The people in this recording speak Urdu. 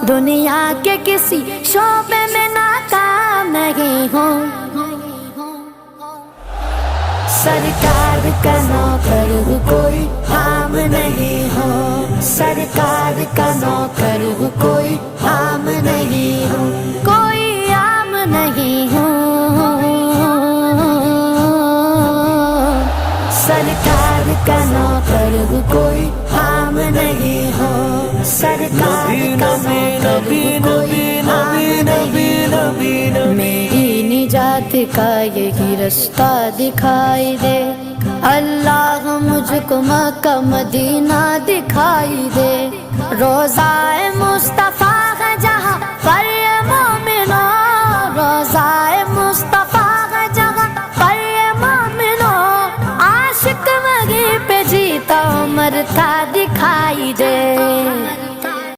دنیا کے کسی شعبے میں ناکام نہیں ہوں، سرکار کا نوکر ہوں کوئی عام نہیں ہوں، سرکار کا نوکر ہوں کوئی عام نہیں ہوں، کوئی عام نہیں ہوں، سرکار کا نوکر ہوں کوئی عام نہیں ہوں، سرکار کا نوکر ہوں کوئی عام نہیں ہوں، میری نجات کا یہی رستہ دکھائی دے، اللہ مجھ کو مکہ مدینہ دکھائی دے، روضہ مصطفیٰ